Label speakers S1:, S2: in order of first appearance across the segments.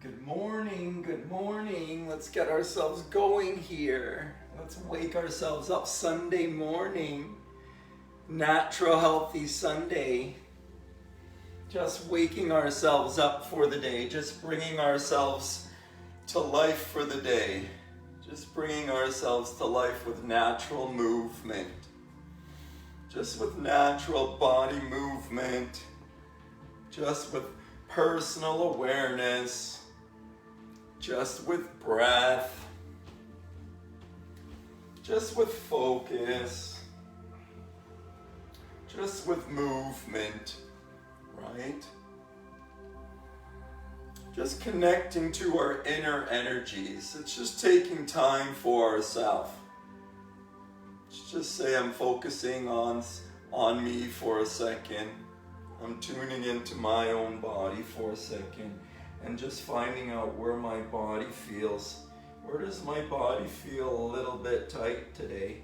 S1: Good morning, good morning. Let's get ourselves going here. Let's wake ourselves up Sunday morning. Natural Healthy Sunday. Just waking ourselves up for the day. Just bringing ourselves to life for the day. Just bringing ourselves to life with natural movement. Just with natural body movement. Just with personal awareness. Just with breath, just with focus, just with movement, right? Just connecting to our inner energies. It's just taking time for ourselves. Just say, I'm focusing on me for a second. I'm tuning into my own body for a second. And just finding out where my body feels. Where does my body feel a little bit tight today?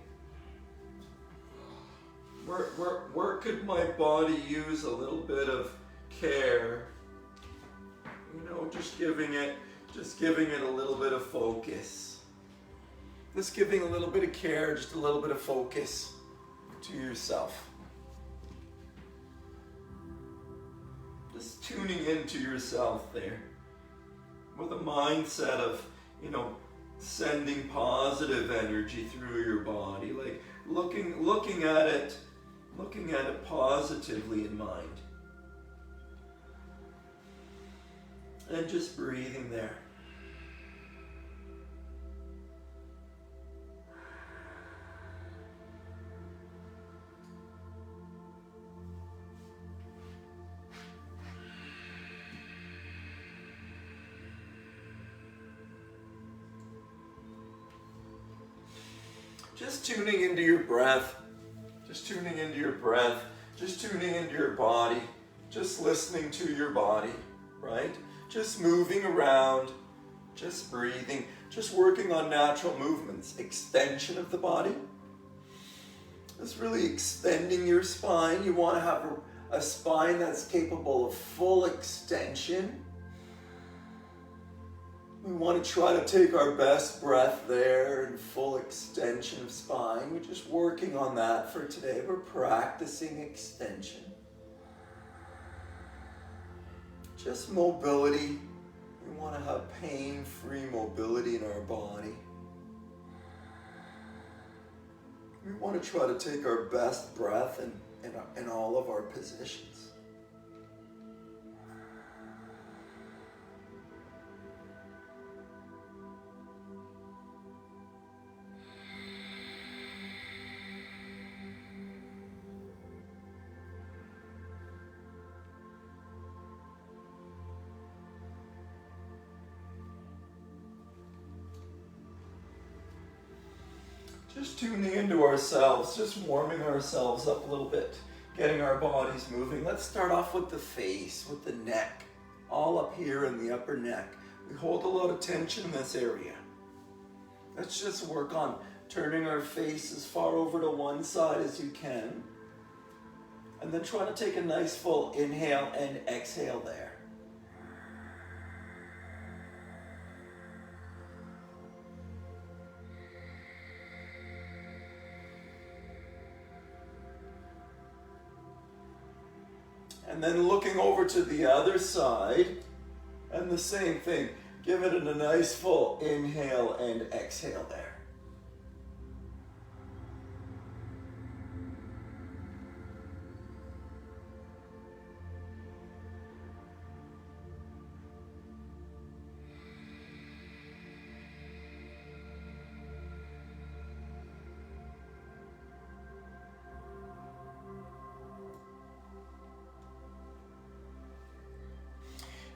S1: Where could my body use a little bit of care? You know, just giving it a little bit of focus. Just giving a little bit of care, just a little bit of focus to yourself. Just tuning into yourself there with a mindset of, sending positive energy through your body, like looking at it positively in mind. And just breathing there. Just tuning into your breath, just tuning into your breath, just tuning into your body, just listening to your body, right? Just moving around, just breathing, just working on natural movements, extension of the body. Just really extending your spine. You want to have a spine that's capable of full extension. We want to try to take our best breath there and full extension of spine. We're just working on that for today. We're practicing extension. Just mobility. We want to have pain-free mobility in our body. We want to try to take our best breath in all of our positions. Just tuning into ourselves, just warming ourselves up a little bit, getting our bodies moving. Let's start off with the face, with the neck, all up here in the upper neck. We hold a lot of tension in this area. Let's just work on turning our face as far over to one side as you can. And then try to take a nice full inhale and exhale there. And then looking over to the other side, and the same thing. Give it a nice full inhale and exhale there.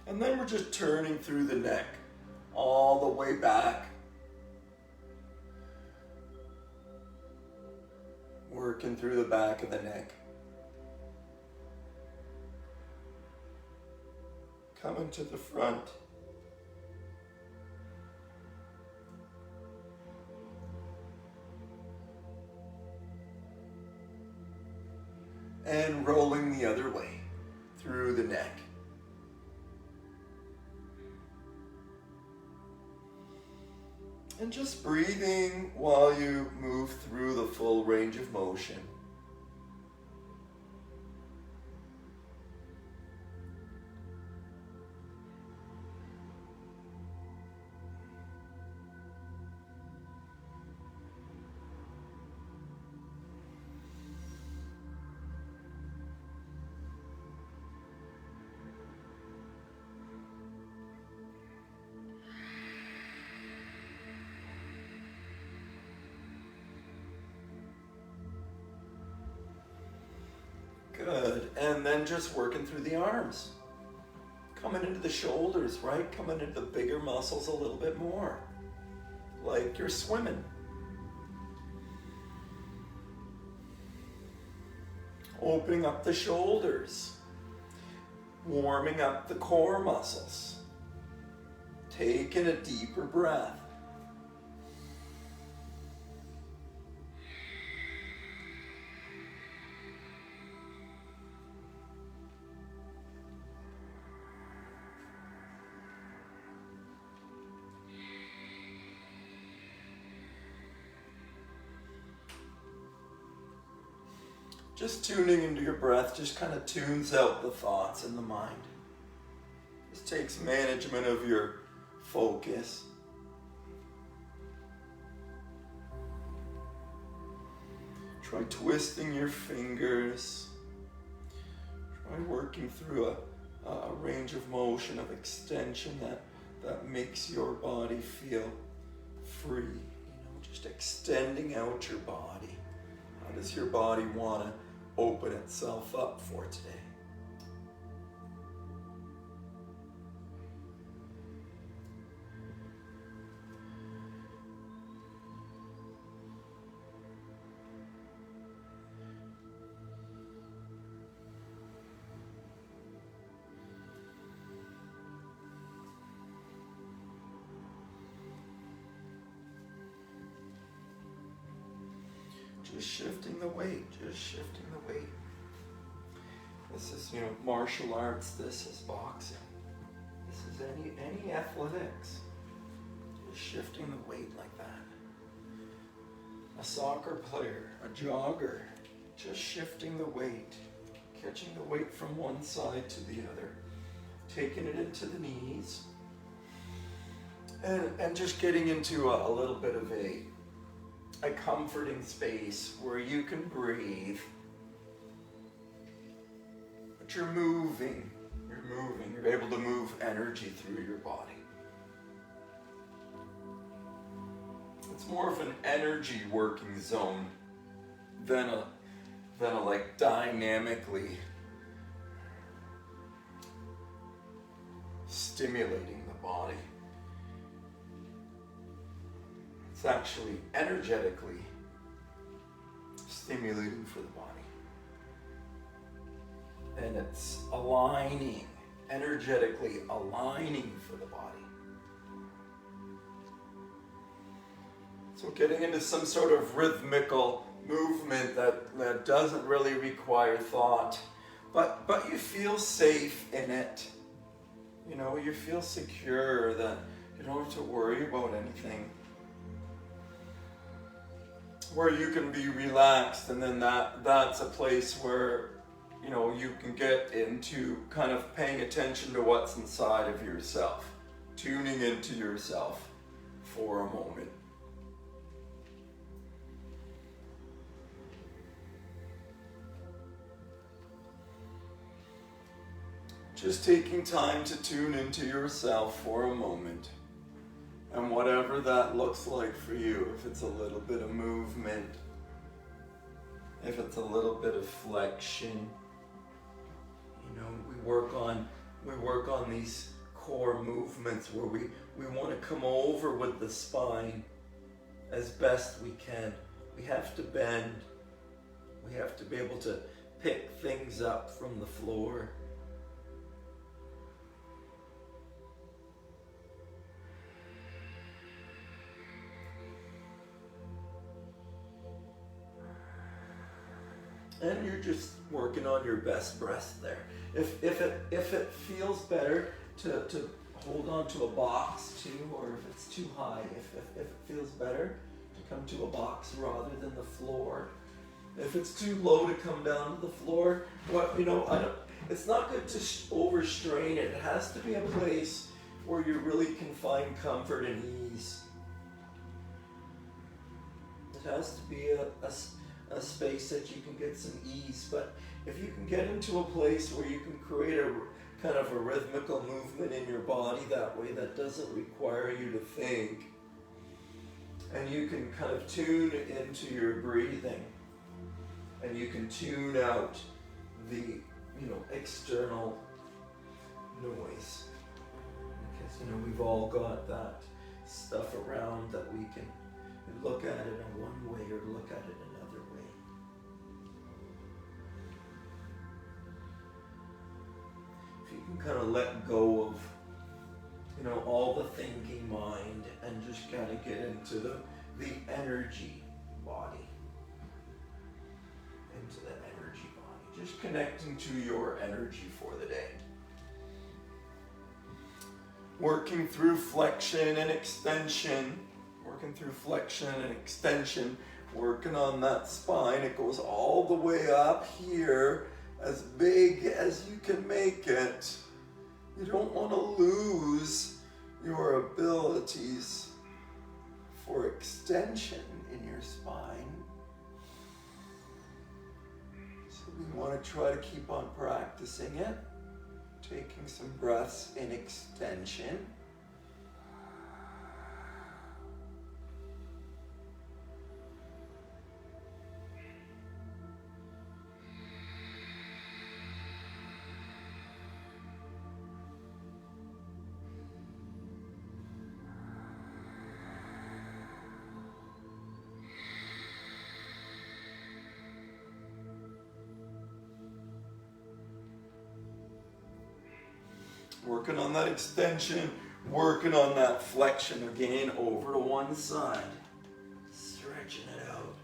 S1: And then we're just turning through the neck, all the way back. Working through the back of the neck. Coming to the front. And rolling the other way through the neck. And just breathing while you move through the full range of motion. Good, and then just working through the arms. Coming into the shoulders, right? Coming into the bigger muscles a little bit more. Like you're swimming. Opening up the shoulders. Warming up the core muscles. Taking a deeper breath. Just tuning into your breath just kind of tunes out the thoughts in the mind. Just takes management of your focus. Try twisting your fingers. Try working through a range of motion, of extension that makes your body feel free. Just extending out your body. How does your body want to open itself up for today? Just shifting the weight, just shifting the weight. This is, martial arts, this is boxing. This is any athletics. Just shifting the weight like that. A soccer player, a jogger, just shifting the weight. Catching the weight from one side to the other. Taking it into the knees. And just getting into a little bit of a comforting space where you can breathe, but you're moving, you're able to move energy through your body. It's more of an energy working zone than a like dynamically stimulating the body. It's actually energetically stimulating for the body. And it's aligning, energetically aligning for the body. So getting into some sort of rhythmical movement that doesn't really require thought, but you feel safe in it. You feel secure that you don't have to worry about anything. Where you can be relaxed, and then that's a place where you can get into kind of paying attention to what's inside of yourself, tuning into yourself for a moment. Just taking time to tune into yourself for a moment. And whatever that looks like for you, if it's a little bit of movement, if it's a little bit of flexion, we work on these core movements where we want to come over with the spine as best we can. We have to bend. We have to be able to pick things up from the floor. And you're just working on your best breath there. If it feels better to hold on to a box too, or if it's too high, if it feels better to come to a box rather than the floor. If it's too low to come down to the floor, it's not good to overstrain it. It has to be a place where you really can find comfort and ease. It has to be a space that you can get some ease. But if you can get into a place where you can create a kind of a rhythmical movement in your body that way, that doesn't require you to think, and you can kind of tune into your breathing, and you can tune out the external noise, because we've all got that stuff around that we can look at it in one way or look at it another way. If you can kind of let go of all the thinking mind and just kind of get into the energy body. Into the energy body. Just connecting to your energy for the day. Working through flexion and extension. Working through flexion and extension. Working on that spine. It goes all the way up here, as big as you can make it. You don't want to lose your abilities for extension in your spine. So we want to try to keep on practicing it. Taking some breaths in extension. Working on that extension, working on that flexion again, over to one side. Stretching it out.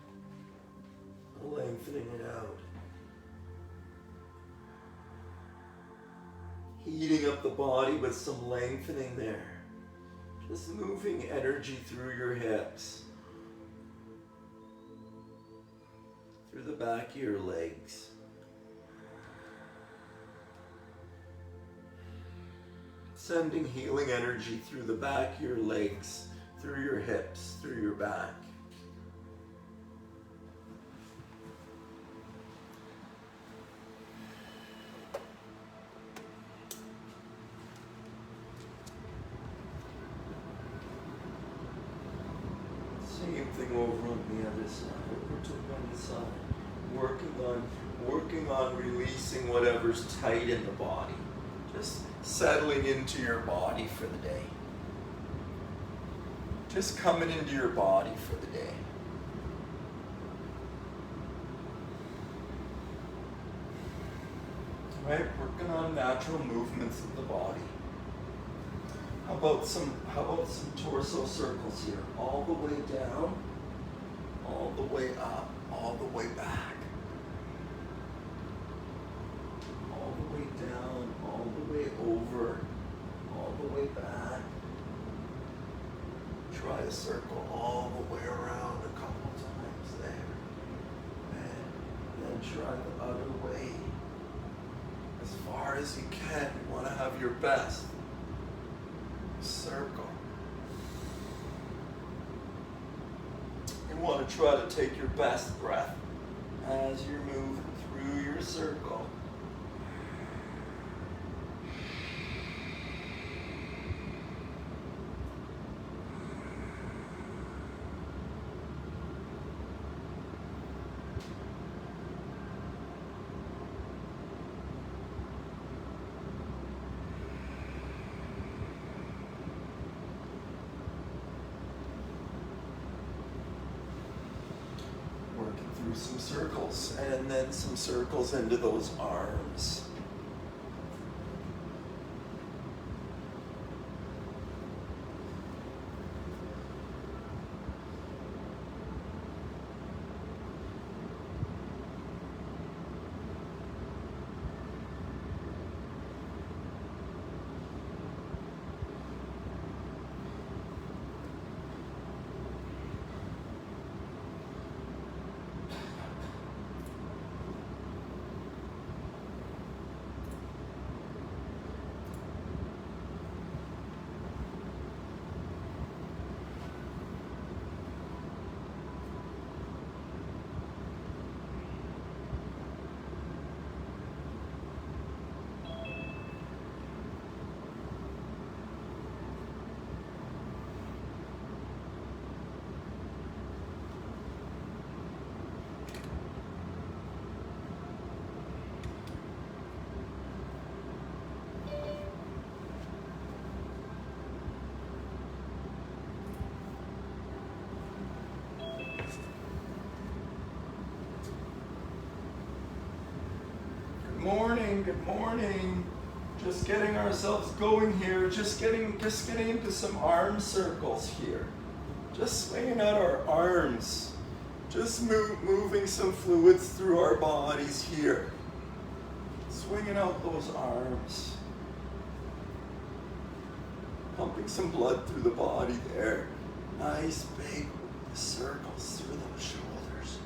S1: Lengthening it out. Heating up the body with some lengthening there. Just moving energy through your hips. Through the back of your legs. Sending healing energy through the back of your legs, through your hips, through your back. Same thing over on the other side. Over to one side. Working on releasing whatever's tight in the body. Just settling into your body for the day. Just coming into your body for the day. Right, working on natural movements of the body. How about some torso circles here? All the way down, all the way up, all the way back. All the way down, all the way over, all the way back. Try a circle all the way around a couple times there. And then try the other way. As far as you can, you want to have your best circle. You want to try to take your best breath as you're moving through your circle. Some circles, and then some circles into those arms. Good morning. Just getting ourselves going here. Just getting into some arm circles here. Just swinging out our arms. Just moving some fluids through our bodies here. Swinging out those arms. Pumping some blood through the body there. Nice big circles through those shoulders.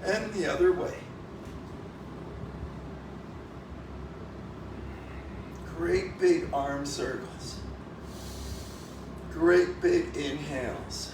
S1: And the other way. Great big arm circles. Great big inhales.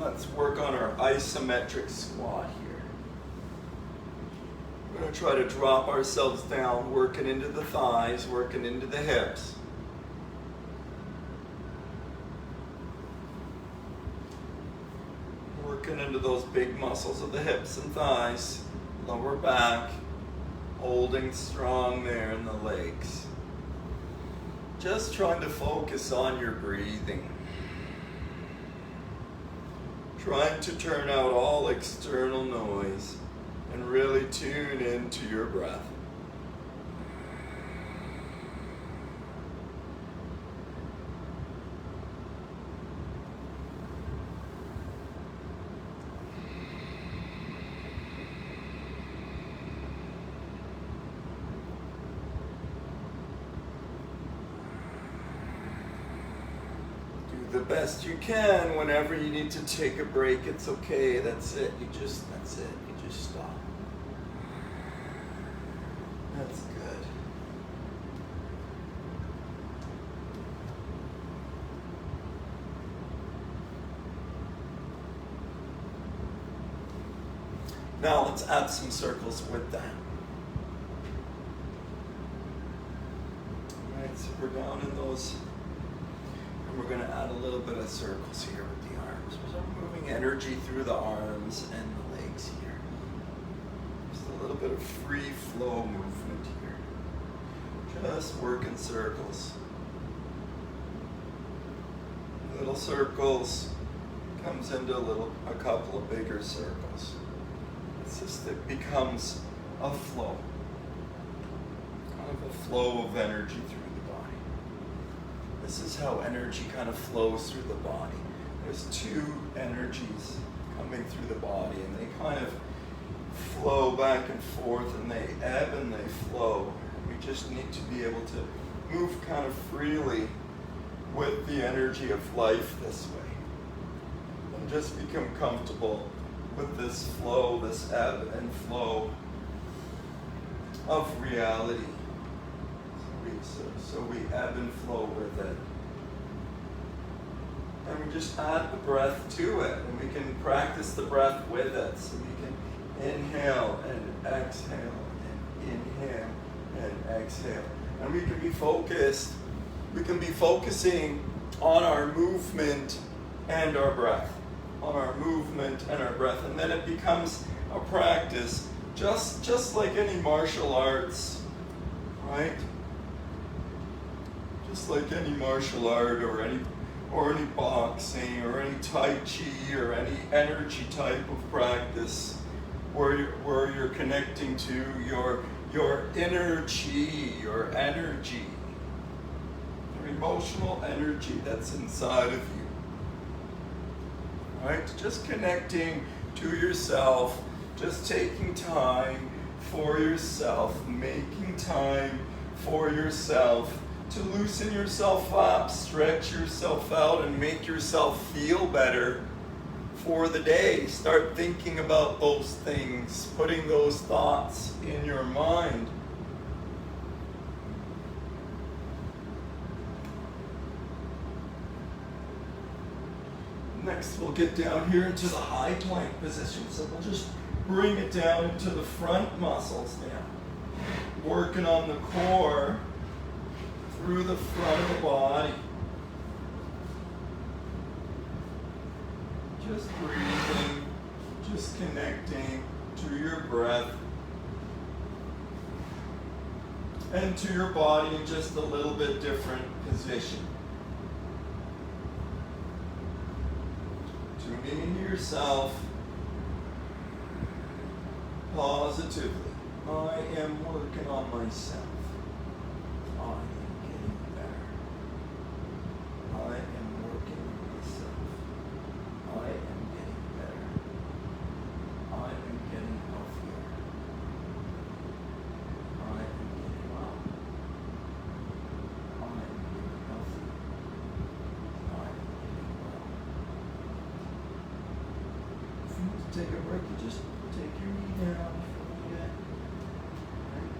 S1: Let's work on our isometric squat here. We're going to try to drop ourselves down, working into the thighs, working into the hips. Working into those big muscles of the hips and thighs, lower back, holding strong there in the legs. Just trying to focus on your breathing. Trying to turn out all external noise and really tune into your breath. The best you can. Whenever you need to take a break, it's okay. That's it. That's it. You just stop. That's good. Now let's add some circles with that. All right, so we're down in those. We're going to add a little bit of circles here with the arms. We're moving energy through the arms and the legs here. Just a little bit of free flow movement here. Just working circles. Little circles comes into a couple of bigger circles. It becomes a flow. Kind of a flow of energy through. This is how energy kind of flows through the body. There's two energies coming through the body, and they kind of flow back and forth, and they ebb and they flow. We just need to be able to move kind of freely with the energy of life this way. And just become comfortable with this flow, this ebb and flow of reality. So we ebb and flow with it. And we just add the breath to it. And we can practice the breath with it. So we can inhale and exhale and inhale and exhale. And we can be focused. We can be focusing on our movement and our breath. On our movement and our breath. And then it becomes a practice, just like any martial arts, right? Just like any martial art or any boxing or any Tai Chi or any energy type of practice where you're connecting to your inner chi, your energy, your emotional energy that's inside of you. Right? Just connecting to yourself, just taking time for yourself, making time for yourself, to loosen yourself up, stretch yourself out, and make yourself feel better for the day. Start thinking about those things, putting those thoughts in your mind. Next, we'll get down here into the high plank position. So we'll just bring it down into the front muscles now. Working on the core. through the front of the body. Just breathing, just connecting to your breath and to your body in just a little bit different position. Tuning into yourself positively. I am working on myself. I am getting better. I am working on myself. I am getting better. I am getting healthier. I am getting well. I am getting healthy. I am getting well. If you need to take a break, you just take your knee down before you get it. Right?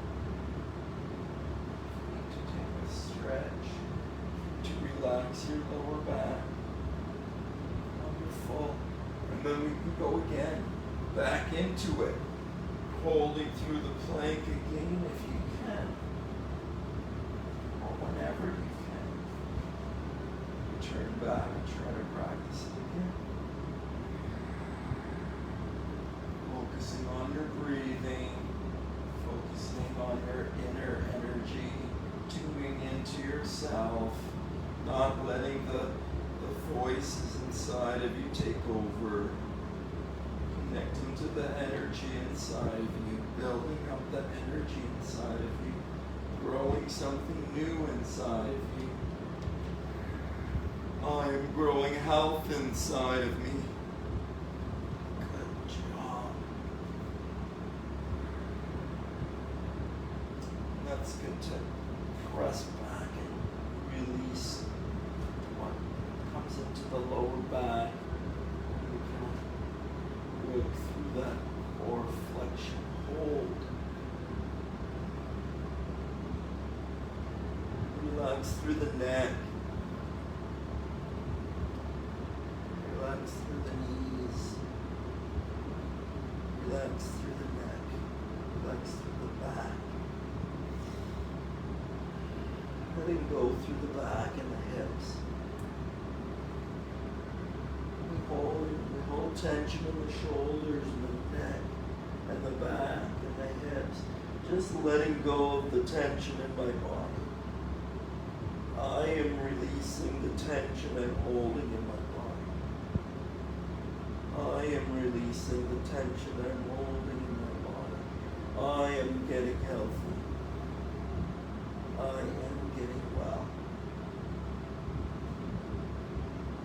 S1: You need to take a stretch to relax your lower back. Wonderful. And then we can go again. Back into it. Holding through the plank again if you can. Or whenever you can. Turn back and try to practice it again. Focusing on your breathing. Focusing on your inner energy. Tuning into yourself. Not letting the voices inside of you take over. Connecting to the energy inside of you. Building up the energy inside of you. Growing something new inside of you. I am growing health inside of me. Good job. That's good to press back and release what comes into the lower back. You can work through that core flexion. Hold. Relax through the neck. Relax through the knees. Relax through the neck. Relax through the back. Letting go through the back and the hips. We hold tension in the shoulders and the neck and the back and the hips. Just letting go of the tension in my body. I am releasing the tension I'm holding in my body. I am releasing the tension I'm holding in my body. I am getting healthy. I am getting well.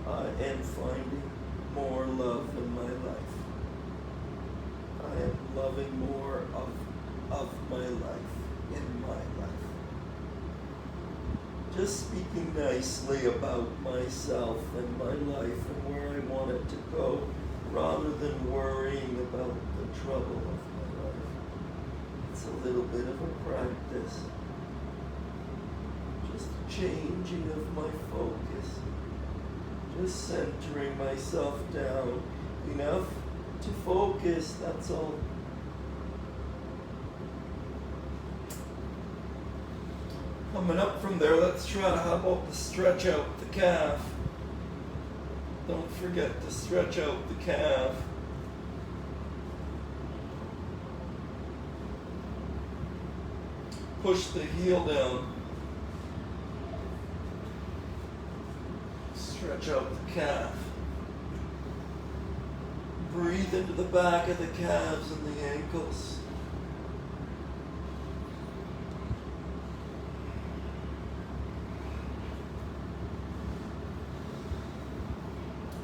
S1: I am finding more love in my life. I am loving more of my life, in my life. Just speaking nicely about myself and my life and where I want it to go, rather than worrying about the trouble of my life. It's a little bit of a practice. Just changing of my focus. Just centering myself down enough to focus, that's all. Coming up from there, let's try to, how about to stretch out the calf. Don't forget to stretch out the calf. Push the heel down. Stretch out the calf. Breathe into the back of the calves and the ankles.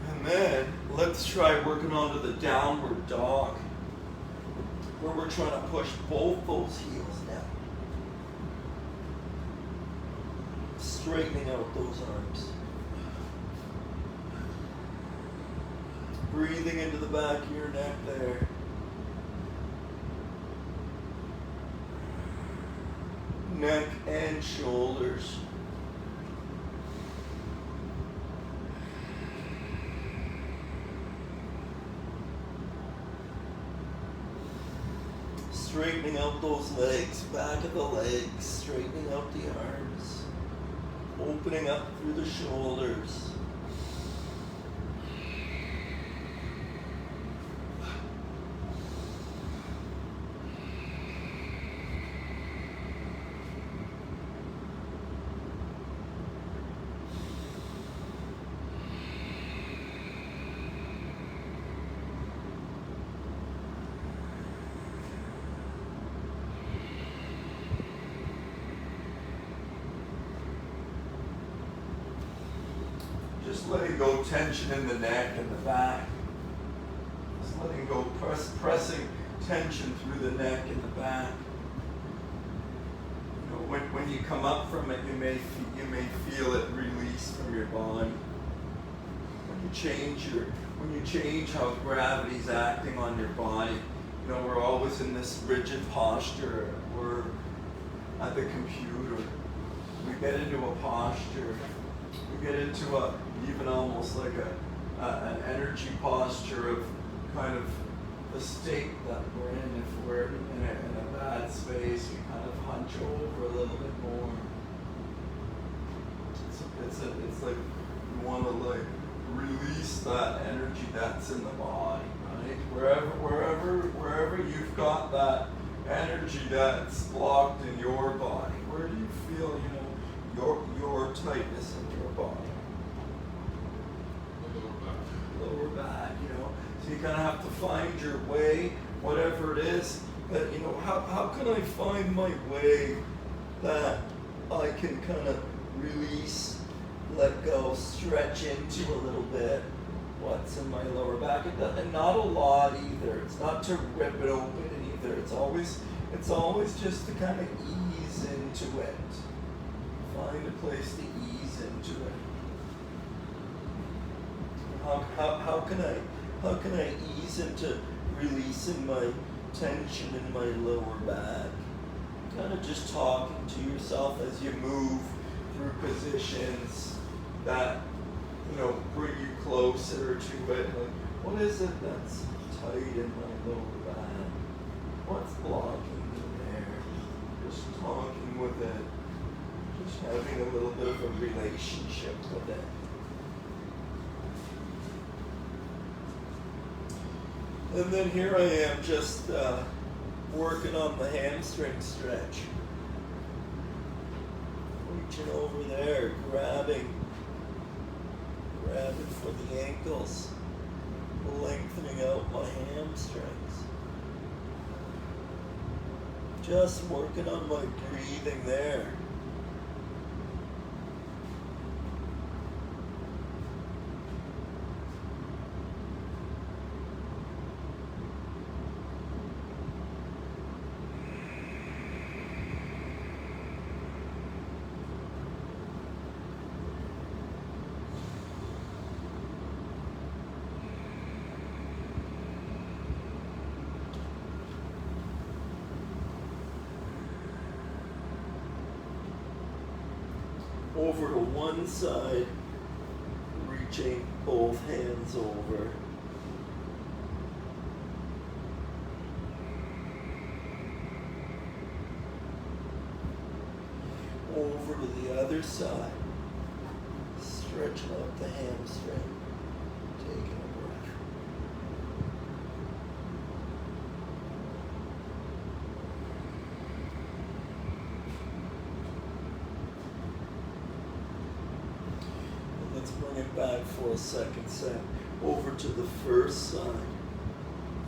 S1: And then let's try working onto the downward dog, where we're trying to push both those heels down. Straightening out those arms. Breathing into the back of your neck there. Neck and shoulders. Straightening out those legs, back of the legs, straightening out the arms. Opening up through the shoulders. Just letting go tension in the neck and the back. Just letting go, pressing tension through the neck and the back. You know, when you come up from it, you may feel it release from your body. When you change how gravity's acting on your body, you know, we're always in this rigid posture. We're at the computer. We get into a posture. We get into even almost like an energy posture of kind of the state that we're in. If we're in a bad space, we kind of hunch over a little bit more. It's like you want to like release that energy that's in the body, right? Wherever you've got that energy that's blocked in your body, where do you feel, you know, your tightness in your body? Lower back, you know. So you kind of have to find your way, whatever it is. That, you know, how can I find my way that I can kind of release, let go, stretch into a little bit what's in my lower back, and not a lot either. It's not to rip it open either. It's always just to kind of ease into it. Find a place to ease into it. How can I ease into releasing my tension in my lower back? Kind of just talking to yourself as you move through positions that, you know, bring you closer to it. Like, what is it that's tight in my lower back? What's blocking me there? Just talking with it. Just having a little bit of a relationship with it. And then here I am just working on the hamstring stretch. Reaching over there, grabbing for the ankles, lengthening out my hamstrings. Just working on my breathing there. Over to one side, reaching both hands over. Over to the other side, stretching out the hamstring, taking a breath. Let's bring it back for a second set. Over to the first side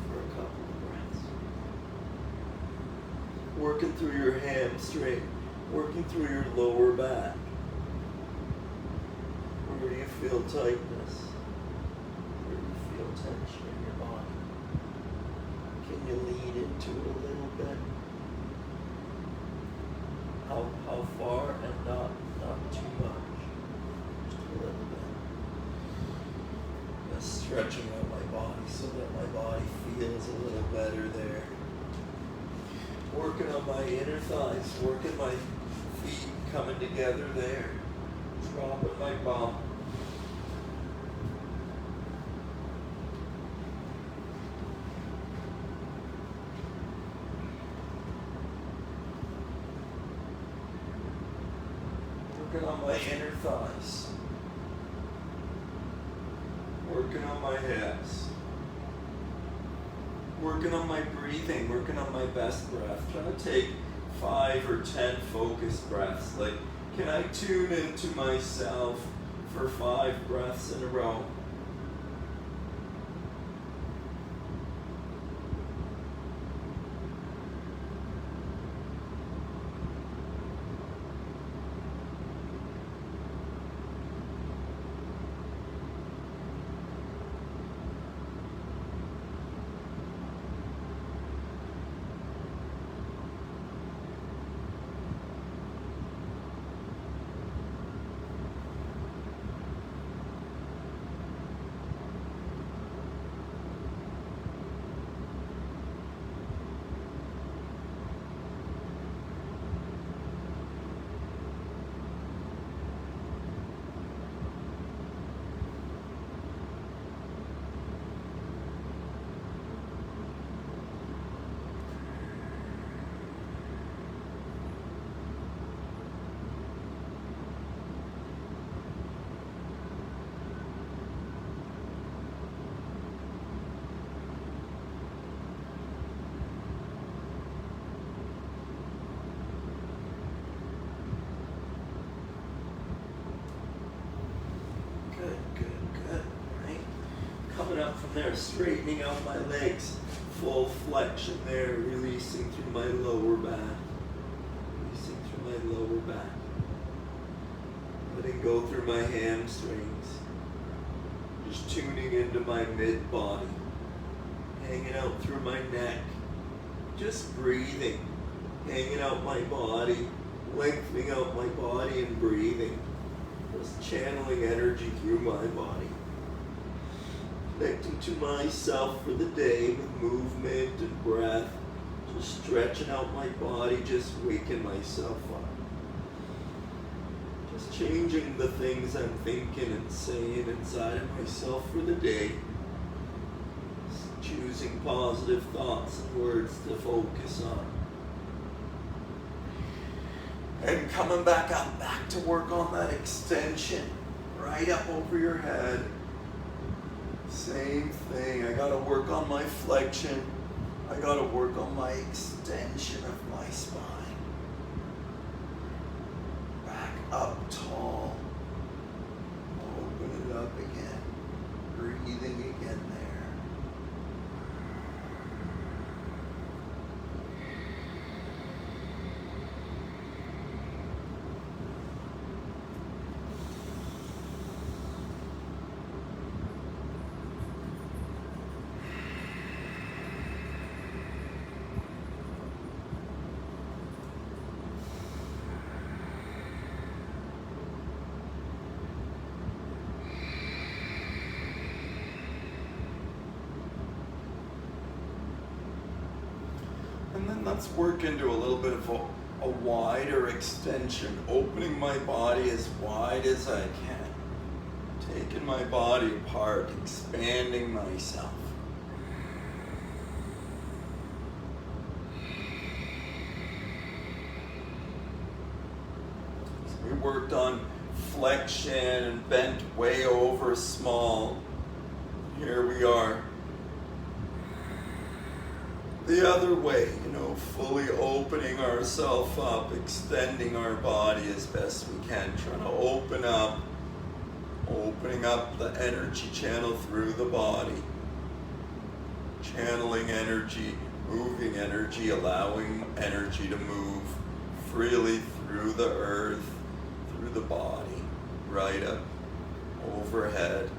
S1: for a couple of breaths. Working through your hamstring, working through your lower back. Where do you feel tightness? Where do you feel tension in your body? Can you lean into it a little bit? How far and not too much. A little bit. Just stretching out my body so that my body feels a little better there. Working on my inner thighs, working my feet coming together there. Dropping my bum. Working on my inner thighs. Working on my hips. Working on my breathing, working on my best breath. Trying to take 5 or 10 focused breaths. Like, can I tune into myself for 5 breaths in a row? Up from there, straightening out my legs, full flexion there, releasing through my lower back, releasing through my lower back, letting go through my hamstrings, just tuning into my mid-body, hanging out through my neck, just breathing, hanging out my body, lengthening out my body and breathing, just channeling energy through my body. Connecting to myself for the day with movement and breath, just stretching out my body, just waking myself up. Just changing the things I'm thinking and saying inside of myself for the day. Just choosing positive thoughts and words to focus on. And coming back up, back to work on that extension, right up over your head. Same thing, I gotta work on my flexion. I gotta work on my extension of my spine. Back up tall. Open it up again. Breathing again there. And then let's work into a little bit of a wider extension, opening my body as wide as I can, taking my body apart, expanding myself. So we worked on flexion and bent way over small. Here we are. The other way, fully opening ourselves up, extending our body as best we can, trying to opening up the energy channel through the body, channeling energy, moving energy, allowing energy to move freely through the earth, through the body, right up overhead.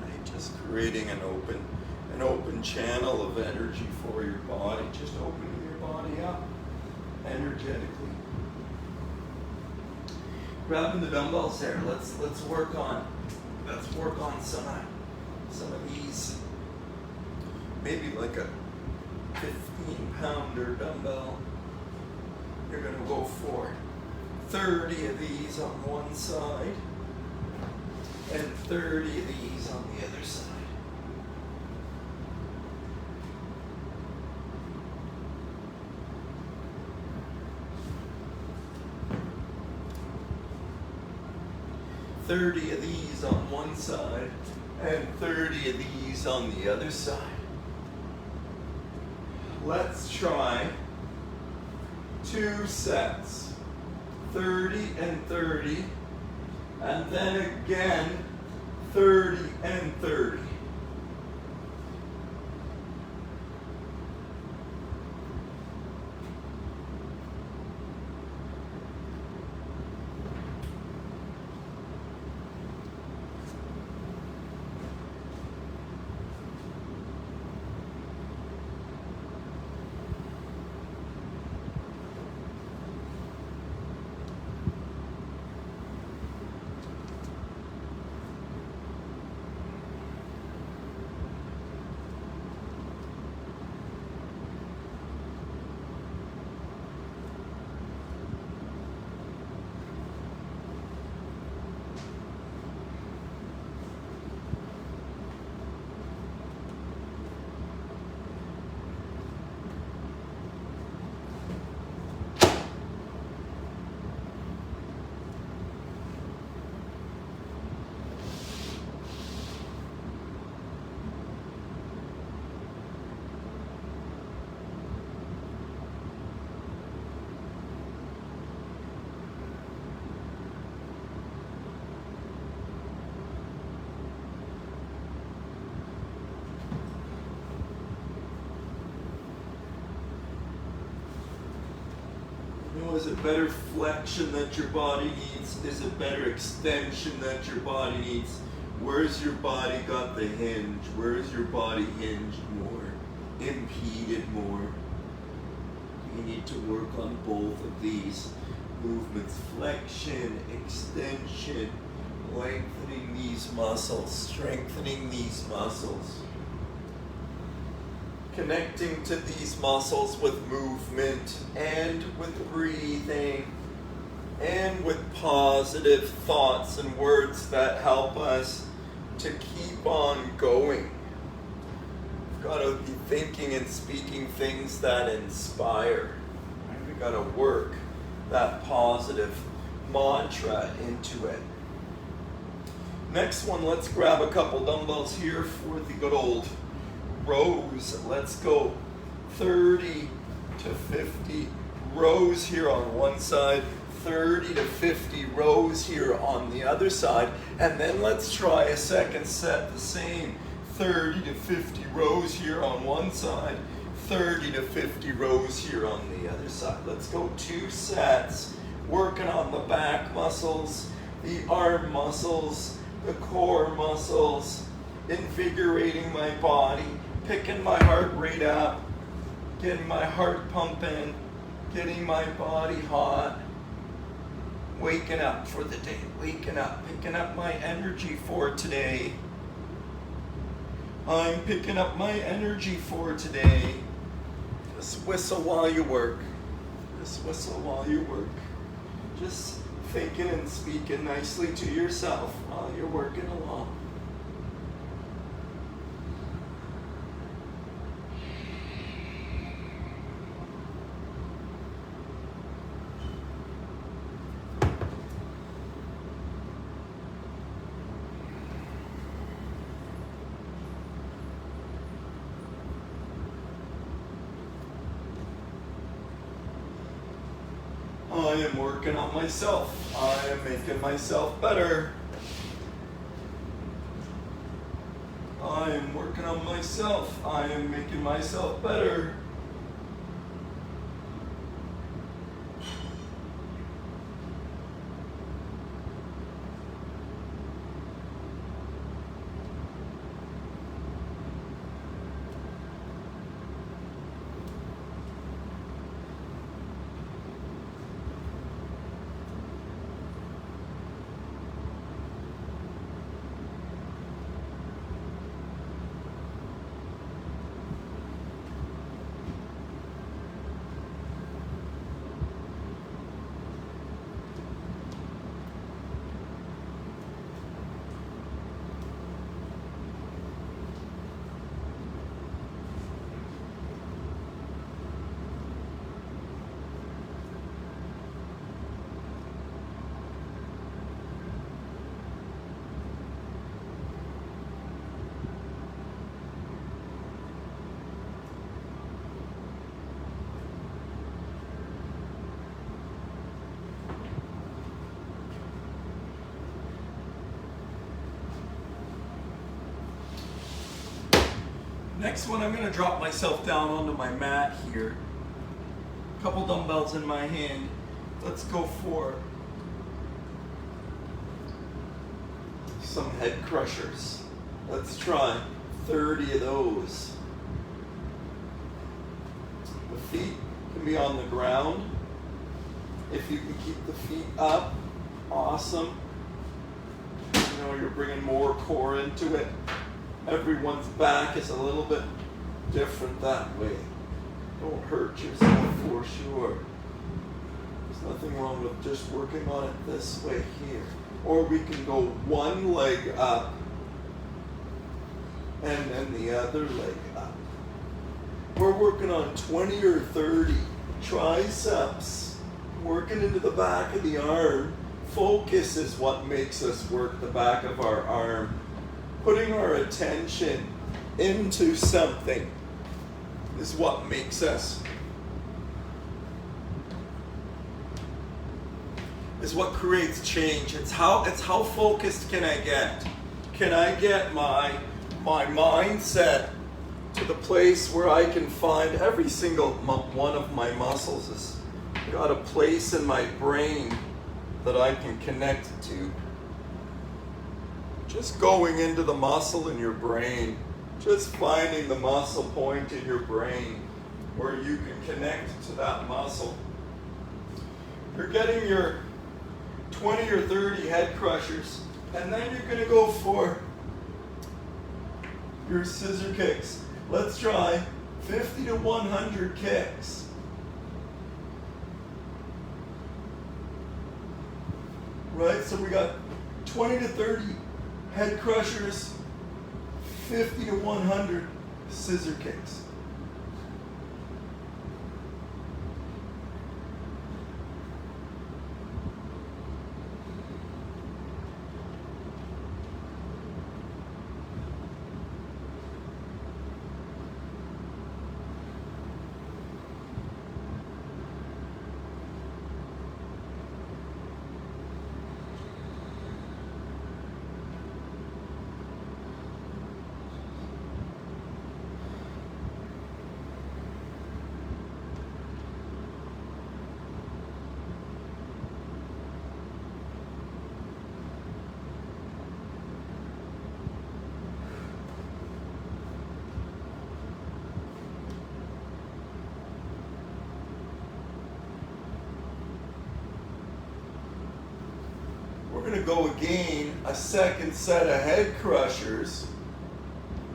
S1: Right, just creating an open channel of energy for your body, just opening your body up energetically. Grabbing the dumbbells there. Let's work on some of these. Maybe like a 15-pounder dumbbell. You're gonna go for 30 of these on one side and 30 of these on the other side. 30 of these on one side, and 30 of these on the other side. Let's try 2 sets, 30 and 30, and then again 30 and 30. Is it better flexion that your body needs? Is it better extension that your body needs? Where's your body got the hinge? Where's your body hinged more? Impeded more? You need to work on both of these movements. Flexion, extension, lengthening these muscles, strengthening these muscles. Connecting to these muscles with movement and with breathing and with positive thoughts and words that help us to keep on going. We've got to be thinking and speaking things that inspire. We've got to work that positive mantra into it. Next one, let's grab a couple dumbbells here for the good old rows. Let's go 30 to 50 rows here on one side, 30 to 50 rows here on the other side, and then let's try a second set, the same 30 to 50 rows here on one side, 30 to 50 rows here on the other side. Let's go 2 sets, working on the back muscles, the arm muscles, the core muscles, invigorating my body, picking my heart rate up, getting my heart pumping, getting my body hot, waking up for the day, waking up, picking up my energy for today. I'm picking up my energy for today. Just whistle while you work. Just whistle while you work. Just thinking and speaking nicely to yourself while you're working along. I am working on myself. I am making myself better. I am working on myself. I am making myself better. Next one, I'm going to drop myself down onto my mat here. A couple dumbbells in my hand. Let's go for some head crushers. Let's try 30 of those. The feet can be on the ground. If you can keep the feet up, awesome. You know, you're bringing more core into it. Everyone's back is a little bit different that way. Don't hurt yourself for sure. There's nothing wrong with just working on it this way here. Or we can go one leg up and then the other leg up. We're working on 20 or 30 triceps, working into the back of the arm. Focus is what makes us work the back of our arm. Putting our attention into something is what makes us, is what creates change. It's how focused can I get? Can I get my mindset to the place where I can find every single one of my muscles has got a place in my brain that I can connect to. Just going into the muscle in your brain, just finding the muscle point in your brain where you can connect to that muscle. You're getting your 20 or 30 head crushers, and then you're going to go for your scissor kicks. Let's try 50 to 100 kicks. Right, so we got 20 to 30 head crushers, 50 to 100 scissor kicks. We're going to go again, a second set of head crushers,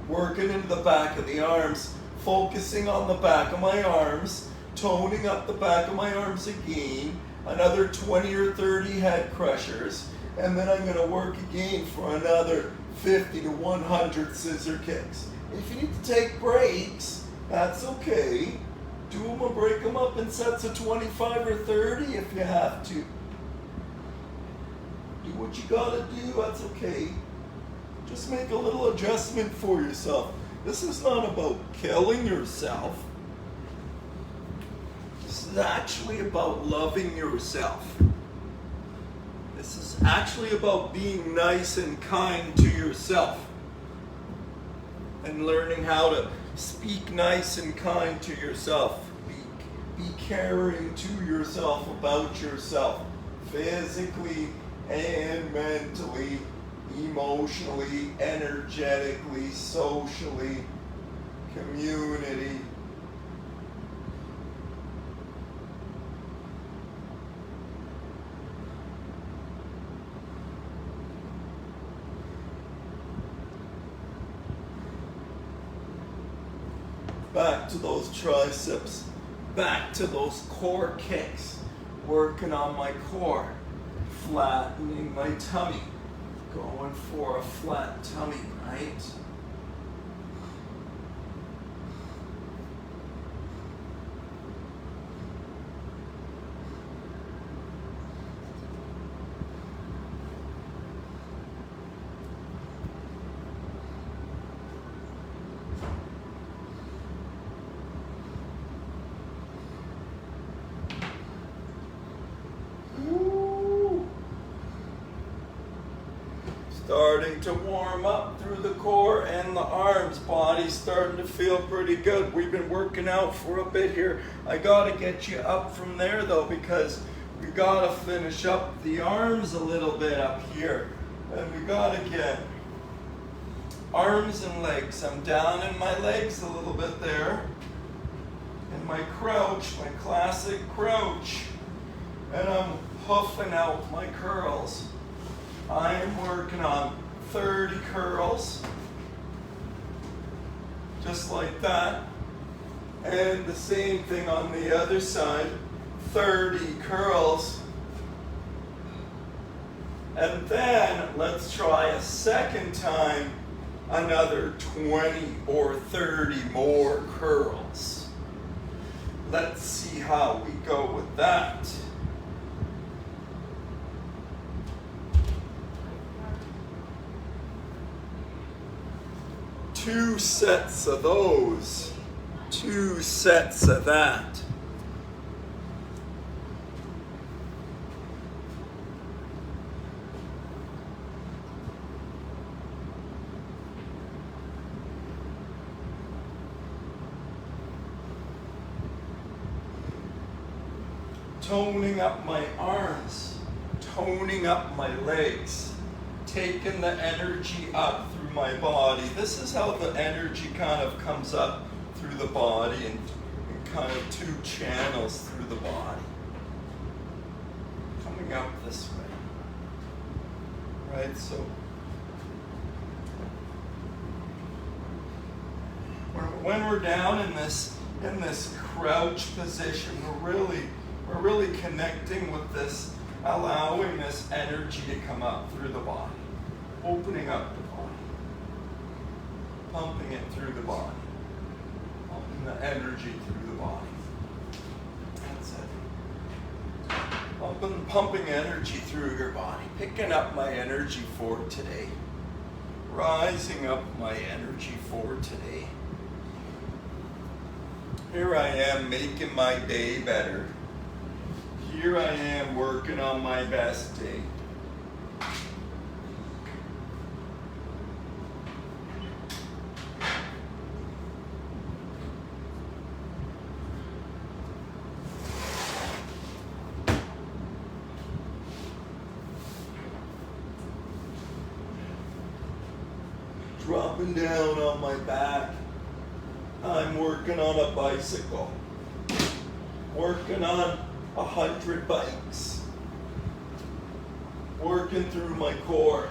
S1: working into the back of the arms, focusing on the back of my arms, toning up the back of my arms again, another 20 or 30 head crushers, and then I'm going to work again for another 50 to 100 scissor kicks. If you need to take breaks, that's okay. Do them or break them up in sets of 25 or 30 if you have to. Do what you gotta do, that's okay. Just make a little adjustment for yourself. This is not about killing yourself. This is actually about loving yourself. This is actually about being nice and kind to yourself. And learning how to speak nice and kind to yourself. Be caring to yourself about yourself. Physically and mentally, emotionally, energetically, socially, community. Back to those triceps, back to those core kicks, working on my core. Flattening my tummy, going for a flat tummy, right? Starting to warm up through the core and the arms. Body's starting to feel pretty good. We've been working out for a bit here. I gotta get you up from there though, because we gotta finish up the arms a little bit up here. And we gotta get arms and legs. I'm down in my legs a little bit there. In my crouch, my classic crouch. And I'm puffing out my curls. I am working on 30 curls, just like that. And the same thing on the other side, 30 curls. And then let's try a second time, another 20 or 30 more curls. Let's see how we go with that. 2 sets of those, 2 sets of that. Toning up my arms, toning up my legs, taking the energy up through my body. This is how the energy kind of comes up through the body and kind of 2 channels through the body. Coming up this way. Right, so when we're down in this crouch position, we're really connecting with this, allowing this energy to come up through the body, opening up the body, pumping it through the body, pumping the energy through the body. That's it. Pumping energy through your body, picking up my energy for today, rising up my energy for today. Here I am making my day better. Here I am working on my best day. Dropping down on my back. I'm working on a bicycle. Working on 100 bikes. Working through my core.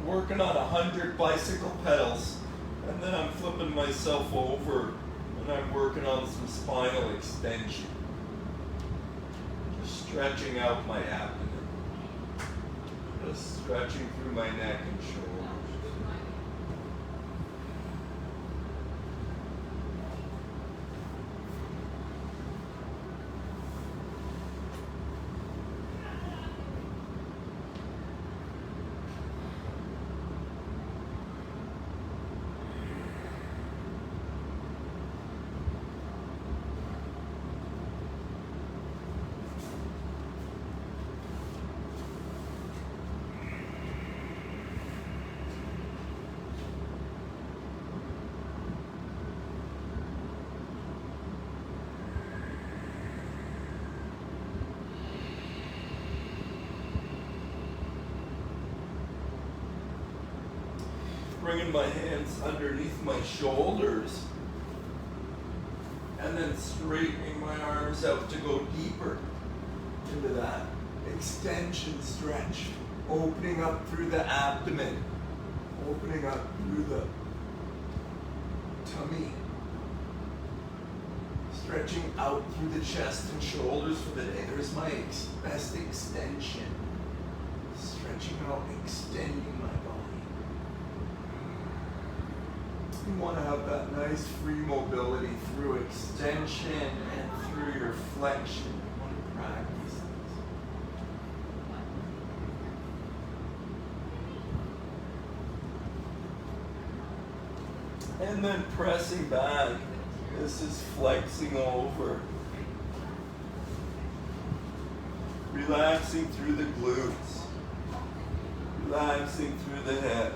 S1: Working on 100 bicycle pedals, and then I'm flipping myself over and I'm working on some spinal extension. Just stretching out my abdomen. Just stretching through my neck and shoulders. bringing my hands underneath my shoulders and then straightening my arms out to go deeper into that extension stretch, opening up through the abdomen, opening up through the tummy, stretching out through the chest and shoulders for the day. There's my best extension. Stretching out, extending my body. You want to have that nice free mobility through extension and through your flexion. You want to practice this. And then pressing back. This is flexing over. Relaxing through the glutes. Relaxing through the hips.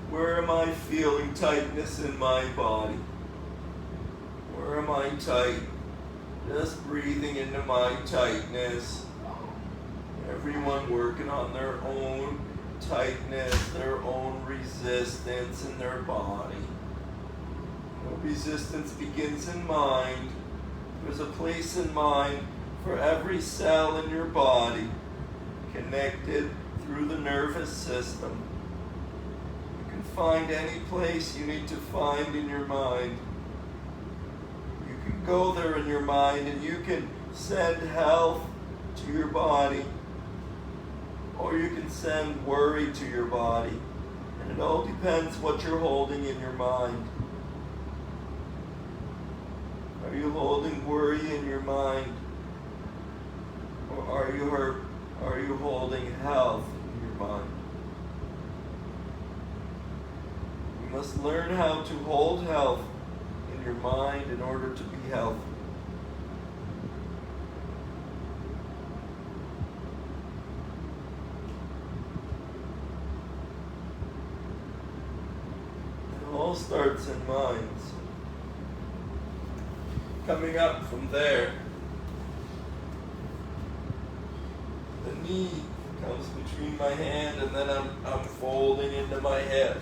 S1: Where am I feeling tightness in my body? Where am I tight? Just breathing into my tightness. Everyone working on their own tightness, their own resistance in their body. No resistance begins in mind. There's a place in mind for every cell in your body connected through the nervous system. You can find any place you need to find in your mind. You can go there in your mind and you can send health to your body. Or you can send worry to your body. And it all depends what you're holding in your mind. Are you holding worry in your mind? Or are you holding health in your mind? You must learn how to hold health in your mind in order to be healthy. Starts in minds. Coming up from there, the knee comes between my hand and then I'm folding into my hip.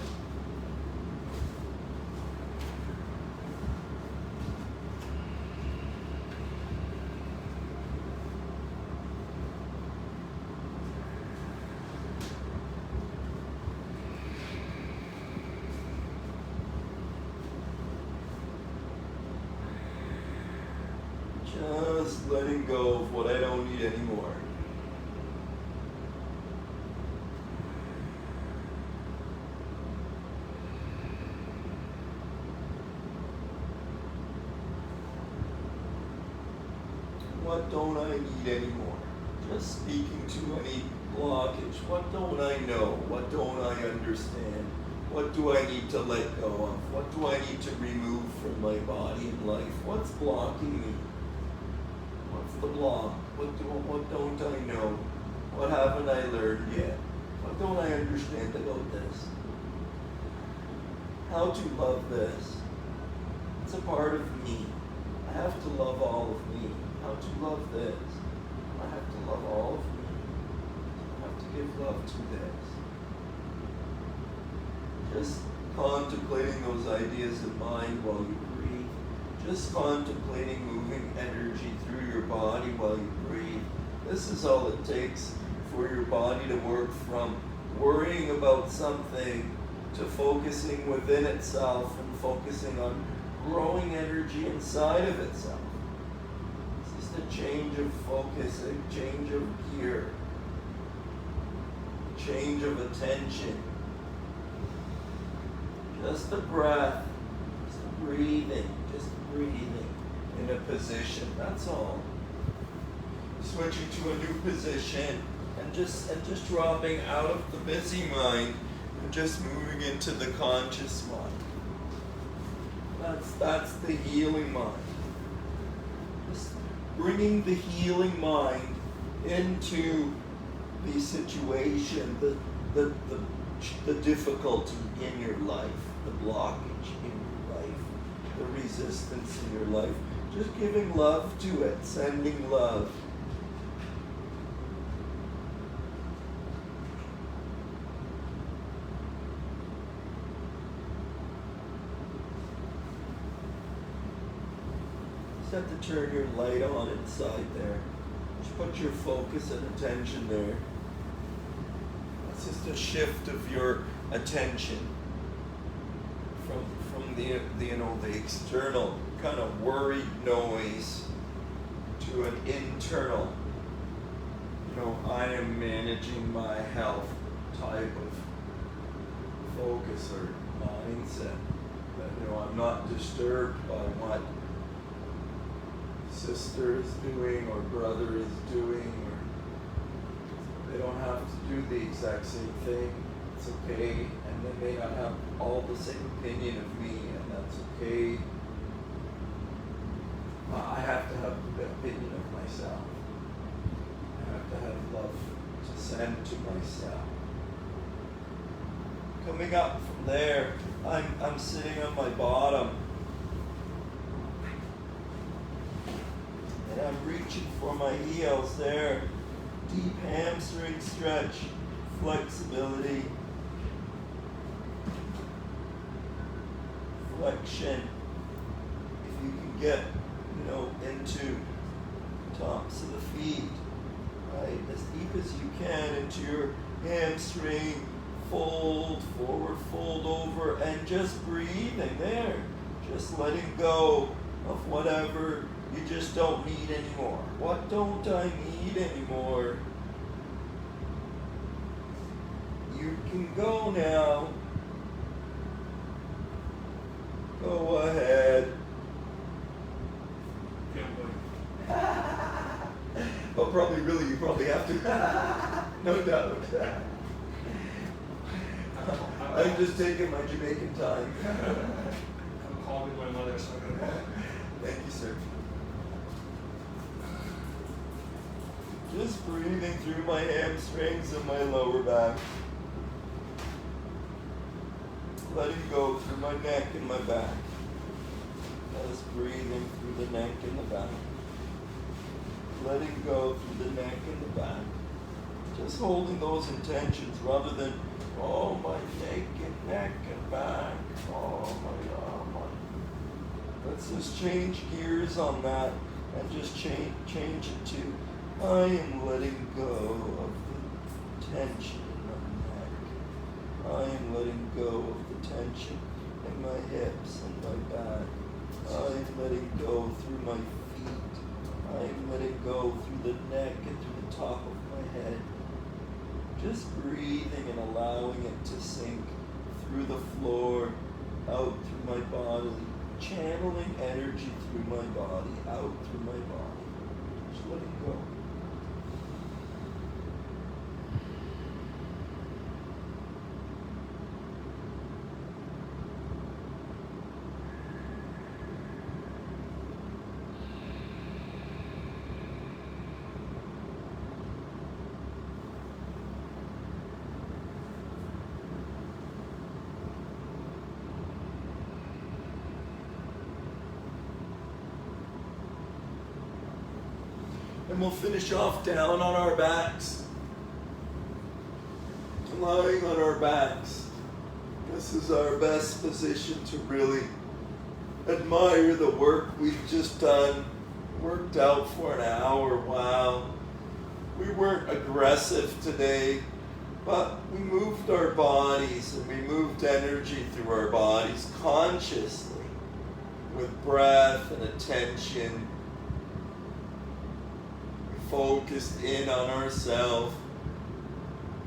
S1: Just letting go of what I don't need anymore. What don't I need anymore? Just speaking to any blockage. What don't I know? What don't I understand? What do I need to let go of? What do I need to remove from my body and life? What's blocking me? What's the block? What don't I know? What haven't I learned yet? What don't I understand about this? How to love this? It's a part of me. I have to love all of me. How to love this? I have to love all of me. I have to give love to this. Just contemplating those ideas in mind while you breathe. Just contemplating moving energy through your body while you breathe. This is all it takes for your body to work from worrying about something to focusing within itself and focusing on growing energy inside of itself. It's just a change of focus, a change of gear, a change of attention. Just the breath, just breathing in a position, that's all. Switching to a new position and just dropping out of the busy mind and just moving into the conscious mind. That's the healing mind. Just bringing the healing mind into the situation, the difficulty in your life, the blockage in your life, the resistance in your life. Just giving love to it, sending love. Just have to turn your light on inside there. Just put your focus and attention there. It's just a shift of your attention from the external kind of worried noise to an internal, I am managing my health type of focus or mindset. That, I'm not disturbed by what sister is doing or brother is doing, or they don't have to do the exact same thing. It's okay, and they may not have all the same opinion of me, and that's okay. I have to have the opinion of myself. I have to have love to send to myself. Coming up from there, I'm sitting on my bottom. And I'm reaching for my heels there. Deep hamstring stretch, flexibility, flexion. If you can get, into tops of the feet, right, as deep as you can into your hamstring, fold forward, fold over, and just breathing there. Just letting go of whatever you just don't need anymore. What don't I need anymore? You can go now. Go ahead. Well, you probably have to. No doubt. I'm just taking my Jamaican time.
S2: I'm calling my mother, so I'm going to.
S1: Thank you, sir. Just breathing through my hamstrings and my lower back. Letting go through my neck and my back. Just breathing through the neck and the back. Letting go through the neck and the back. Just holding those intentions rather than, oh, my neck and back. Oh, my. Let's just change gears on that and just change it to, I am letting go of the tension in my neck. I am letting go of the tension in my hips and my back. I am letting go through my feet. I am letting go through the neck and through the top of my head. Just breathing and allowing it to sink through the floor, out through my body, channeling energy through my body, out through my body. Just letting go. And we'll finish off down on our backs. Lying on our backs. This is our best position to really admire the work we've just done. Worked out for an hour. Wow. We weren't aggressive today, but we moved our bodies and we moved energy through our bodies consciously with breath and attention. Focused in on ourselves.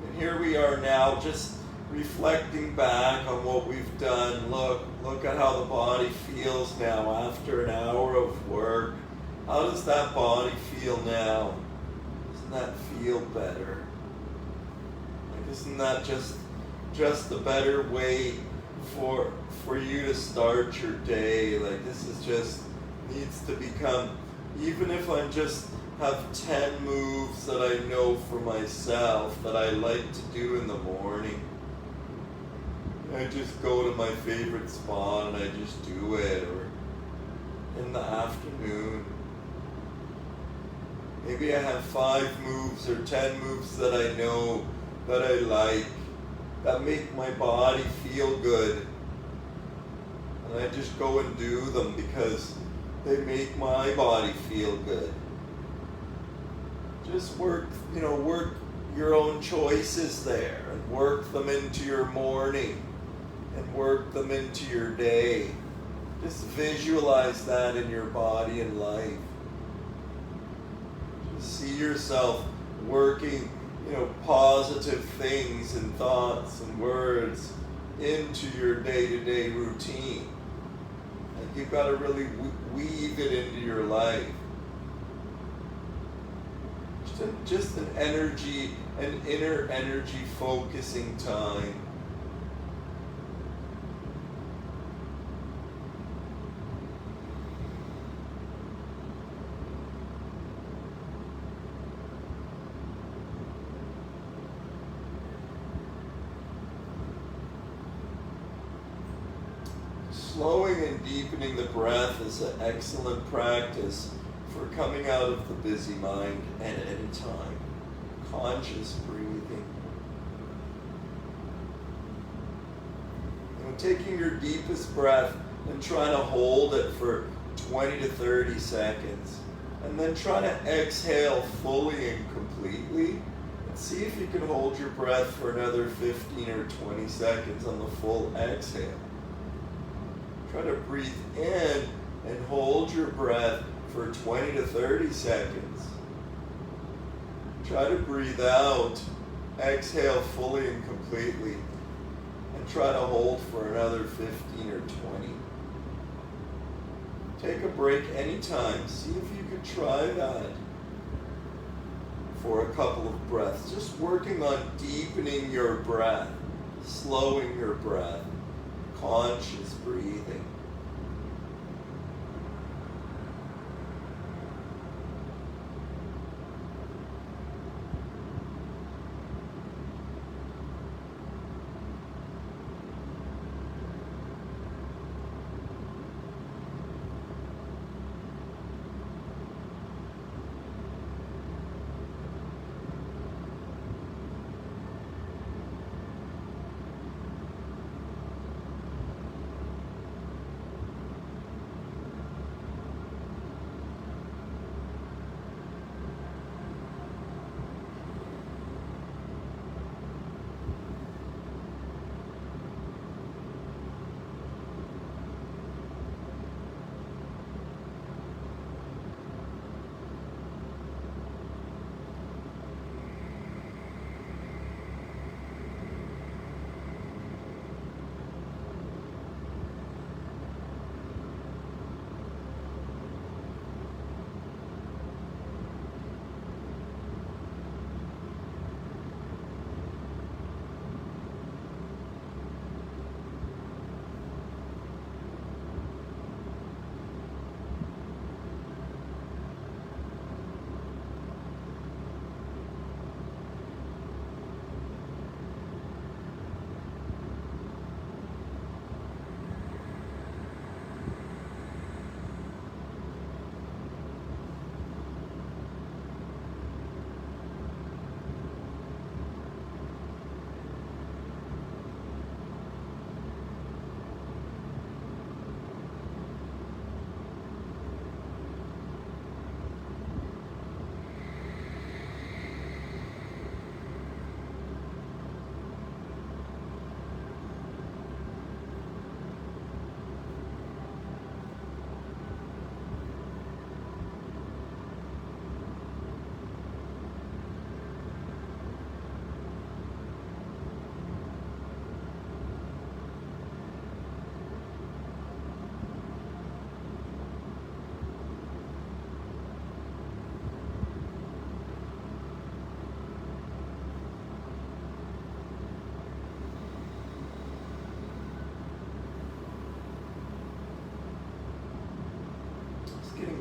S1: And here we are now just reflecting back on what we've done. Look at how the body feels now after an hour of work. How does that body feel now? Doesn't that feel better? Like, isn't that just the better way for you to start your day? Like, this is just needs to become, even if I'm just
S3: have 10 moves that I know for myself that I like to do in the morning. I just go to my favorite spot and I just do it, or in the afternoon. Maybe I have 5 moves or 10 moves that I know that I like, that make my body feel good. And I just go and do them because they make my body feel good. Just work your own choices there and work them into your morning and work them into your day. Just visualize that in your body and life. Just see yourself working, positive things and thoughts and words into your day-to-day routine. Like you've got to really weave it into your life. Just an inner energy focusing time. Slowing and deepening the breath is an excellent practice for coming out of the busy mind at any time. Conscious breathing. Taking your deepest breath and trying to hold it for 20 to 30 seconds. And then try to exhale fully and completely. And see if you can hold your breath for another 15 or 20 seconds on the full exhale. Try to breathe in and hold your breath for 20 to 30 seconds. Try to breathe out, exhale fully and completely, and try to hold for another 15 or 20. Take a break anytime. See if you could try that for a couple of breaths. Just working on deepening your breath, slowing your breath, conscious breathing.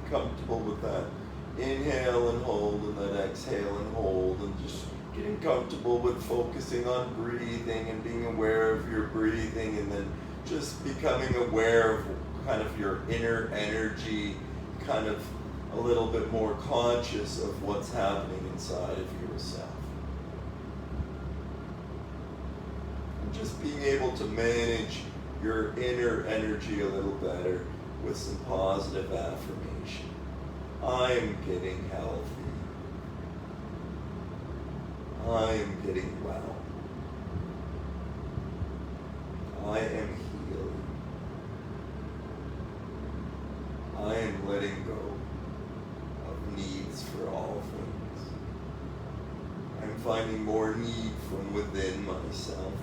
S3: Comfortable with that inhale and hold, and then exhale and hold, and just getting comfortable with focusing on breathing and being aware of your breathing, and then just becoming aware of kind of your inner energy, kind of a little bit more conscious of what's happening inside of yourself. And just being able to manage your inner energy a little better with some positive affirmation. I am getting healthy. I am getting well. I am healing. I am letting go of needs for all things. I'm finding more need from within myself,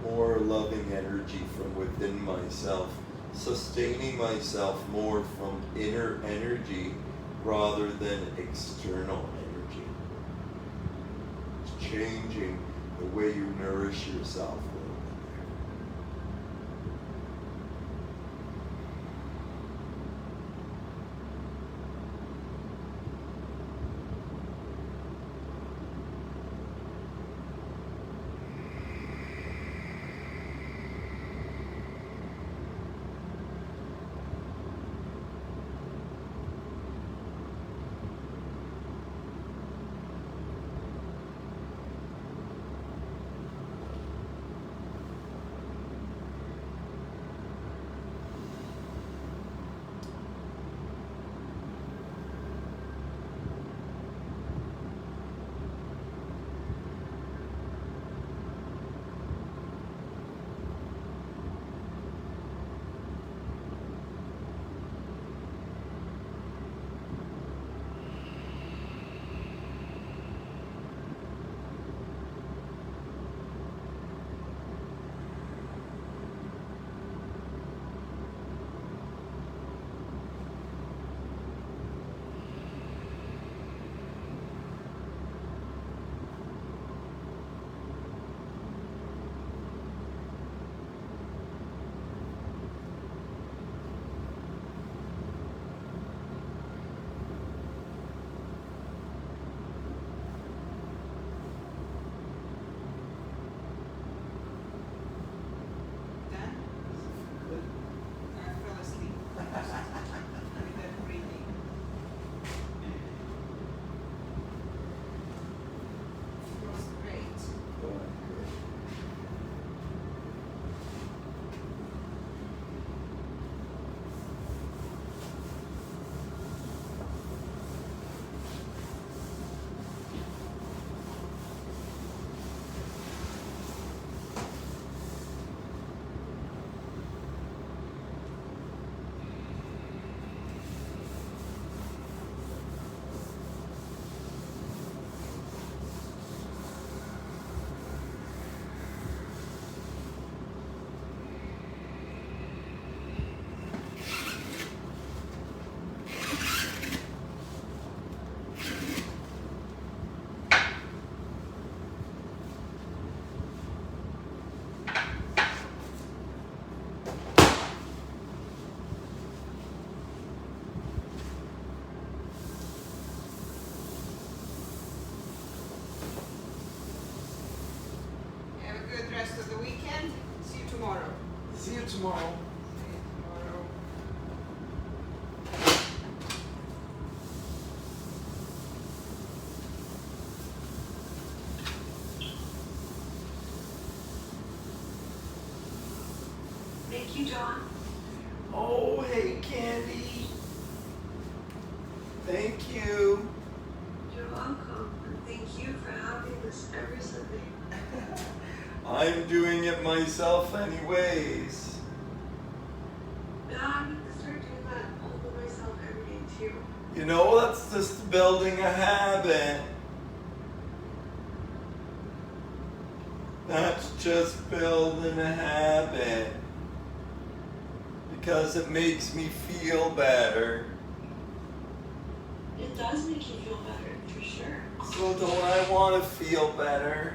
S3: more loving energy from within myself, sustaining myself more from inner energy rather than external energy. It's changing the way you nourish yourself a little bit there.
S1: See you tomorrow.
S4: Thank you, John.
S1: Oh, hey, Candy. Thank you.
S4: You're welcome. And thank you for having this every Sunday.
S3: I'm doing it myself anyways.
S4: Now I'm going to start doing that all by myself every day too.
S3: You know, that's just building a habit. That's just building a habit. Because it makes me feel better.
S4: It does make you feel better, for sure.
S3: So don't I want to feel better?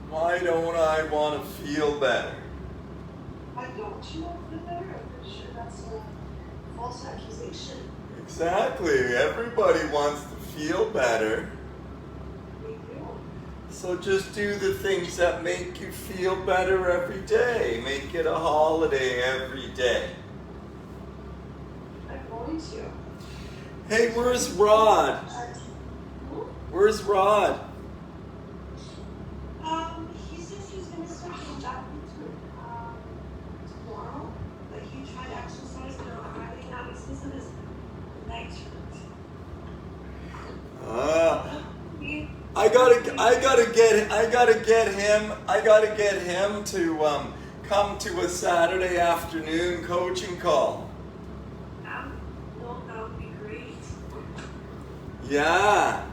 S3: Why don't I want to feel better?
S4: you over there? I'm pretty sure that's a false accusation.
S3: Exactly. Everybody wants to feel better.
S4: We do.
S3: So just do the things that make you feel better every day. Make it a holiday every day.
S4: I'm going to.
S3: Hey, where's Rod? Where's Rod?
S4: He says he's gonna start getting back into it tomorrow. But he tried to exercise on Friday. Now he's missing his night shirt.
S3: I gotta get him to come to a Saturday afternoon coaching call.
S4: No, that would be great.
S3: Yeah.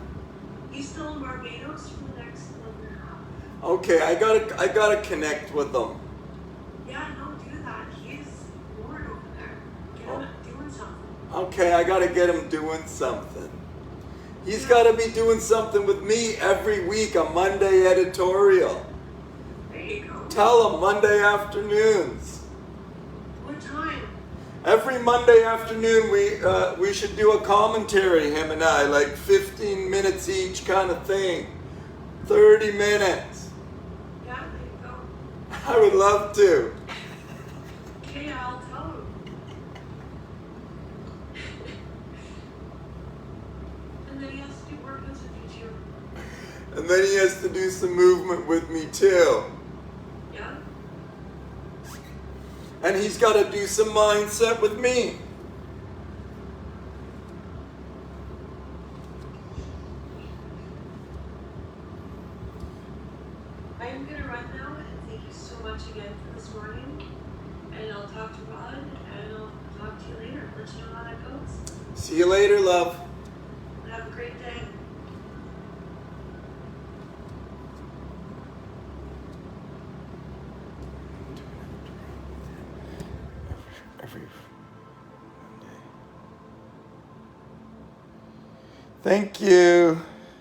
S4: He's still in Barbados for the next month and a half.
S3: Okay, I gotta connect with them.
S4: Yeah, no, do that. He's bored over there. Get him doing something.
S3: Okay, I gotta get him doing something. He's gotta be doing something with me every week, a Monday editorial.
S4: There you go.
S3: Tell him Monday afternoons.
S4: What time?
S3: Every Monday afternoon we should do a commentary, him and I, like 15 minutes each kind of thing. 30 minutes.
S4: Yeah, there you go.
S3: I would love to.
S4: Okay, I'll tell him. And then he has to do workouts with you too.
S3: And then he has to do some movement with me too.
S4: Yeah?
S3: And he's got to do some mindset with me.
S4: I'm gonna run now, and thank you so much again for this morning. And I'll talk to Rod, and I'll talk to you later. Let you know how that goes.
S3: See you later, love.
S4: Have a great day.
S3: Every Monday. Thank you.